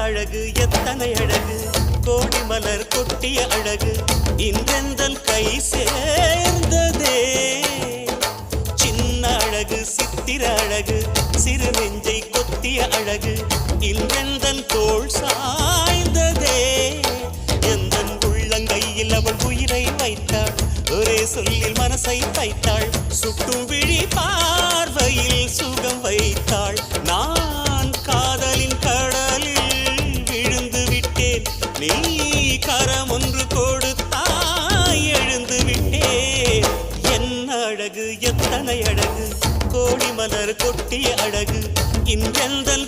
அழகு எத்தனை அழகு கோடி மலர் கொட்டிய அழகு இன்றெந்தன் கை சேர்ந்ததே சின்ன அழகு சித்திர அழகு சிறு நெஞ்சை கொத்திய அழகு இன்றெந்தன் தோள் சாய்ந்ததே எந்தன் உள்ளங்கையில் அவள் உயிரை வைத்தாள் ஒரே சொல்லில் மனசை தைத்தாள் சுட்டும் விழி பார்வையில் சுகம் வைத்தாள் நான் காதலின் கடலில் விழுந்து விட்டேன் நீ கரம் ஒன்று கொடுத்தாய் எழுந்து விட்டேன் என்ன அழகு எத்தனை அழகு கோடி மலர் கொட்டிய அழகு இன்றெந்தன்